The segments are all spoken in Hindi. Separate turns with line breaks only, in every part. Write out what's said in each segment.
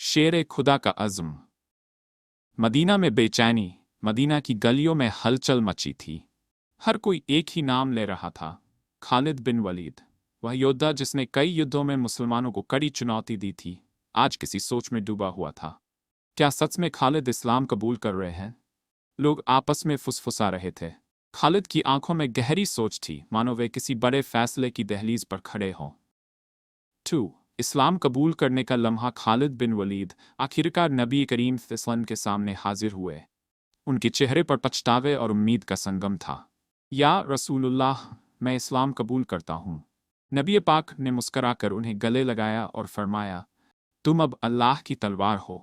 शेर खुदा का अज़्म। मदीना में बेचैनी, मदीना की गलियों में हलचल मची थी। हर कोई एक ही नाम ले रहा था, खालिद बिन वलीद। वह योद्धा जिसने कई युद्धों में मुसलमानों को कड़ी चुनौती दी थी, आज किसी सोच में डूबा हुआ था। क्या सच में खालिद इस्लाम कबूल कर रहे हैं? लोग आपस में फुसफुसा रहे थे। खालिद की आंखों में गहरी सोच थी, मानो वे किसी बड़े फैसले की दहलीज पर खड़े हों। 2. इस्लाम कबूल करने का लम्हा। खालिद बिन वलीद आखिरकार नबी करीम सल्लल्लाहु के सामने हाजिर हुए। उनके चेहरे पर पछतावे और उम्मीद का संगम था। या रसूलुल्लाह, मैं इस्लाम कबूल करता हूँ। नबी पाक ने मुस्कराकर उन्हें गले लगाया और फरमाया, तुम अब अल्लाह की तलवार हो।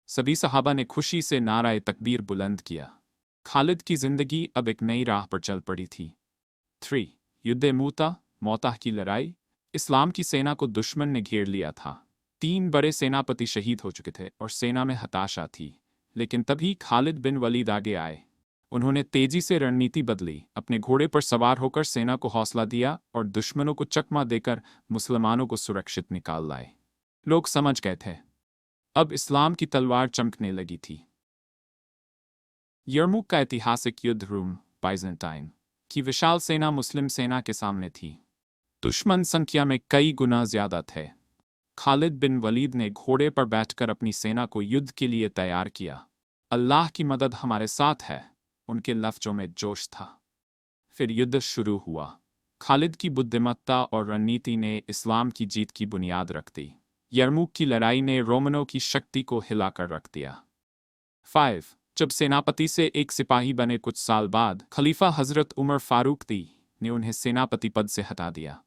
सभी सहाबा ने खुशी से नाराए तकबीर बुलंद किया। खालिद की जिंदगी अब एक नई राह पर चल पड़ी थी। 3. युद्ध मूता, मौता की लड़ाई। इस्लाम की सेना को दुश्मन ने घेर लिया था। 3 बड़े सेनापति शहीद हो चुके थे और सेना में हताशा थी। लेकिन तभी खालिद बिन वलीद आगे आए। उन्होंने तेजी से रणनीति बदली, अपने घोड़े पर सवार होकर सेना को हौसला दिया और दुश्मनों को चकमा देकर मुसलमानों को सुरक्षित निकाल लाए। लोग समझ गए थे, अब इस्लाम की तलवार चमकने लगी थी। यरमुक का ऐतिहासिक युद्ध रूम बाइजेंटाइन की विशाल सेना मुस्लिम सेना के सामने थी। दुश्मन संख्या में कई गुना ज्यादा थे। खालिद बिन वलीद ने घोड़े पर बैठकर अपनी सेना को युद्ध के लिए तैयार किया। अल्लाह की मदद हमारे साथ है, उनके लफ्जों में जोश था। फिर युद्ध शुरू हुआ। खालिद की बुद्धिमत्ता और रणनीति ने इस्लाम की जीत की बुनियाद रख दी। यरमुक की लड़ाई ने रोमनों की शक्ति को हिलाकर रख दिया। 5. जब सेनापति से एक सिपाही बने कुछ साल बाद, खलीफा हजरत उमर फारूक ने उन्हें सेनापति पद से हटा दिया।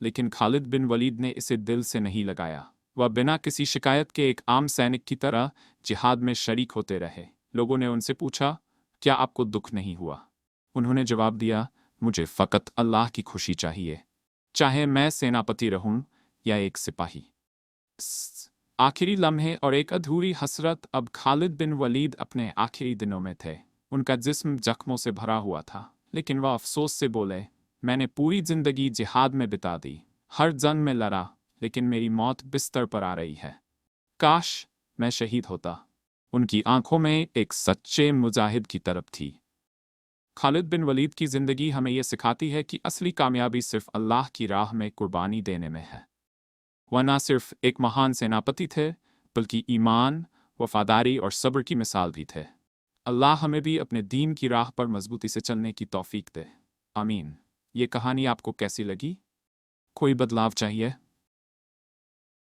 लेकिन खालिद बिन वलीद ने इसे दिल से नहीं लगाया। वह बिना किसी शिकायत के एक आम सैनिक की तरह जिहाद में शरीक होते रहे। लोगों ने उनसे पूछा, क्या आपको दुख नहीं हुआ? उन्होंने जवाब दिया, मुझे फ़कत अल्लाह की खुशी चाहिए, चाहे मैं सेनापति रहूं या एक सिपाही। आखिरी लम्हे और एक अधूरी हसरत। अब खालिद बिन वलीद अपने आखिरी दिनों में थे। उनका जिस्म जख्मों से भरा हुआ था, लेकिन वह अफसोस से बोले, मैंने पूरी जिंदगी जिहाद में बिता दी, हर जंग में लड़ा, लेकिन मेरी मौत बिस्तर पर आ रही है। काश मैं शहीद होता। उनकी आंखों में एक सच्चे मुजाहिद की तरफ थी। खालिद बिन वलीद की जिंदगी हमें यह सिखाती है कि असली कामयाबी सिर्फ अल्लाह की राह में कुर्बानी देने में है। वह न सिर्फ एक महान सेनापति थे, बल्कि ईमान, वफादारी और सब्र की मिसाल भी थे। अल्लाह हमें भी अपने दीन की राह पर मजबूती से चलने की तौफीक दे। आमीन। ये कहानी आपको कैसी लगी? कोई बदलाव चाहिए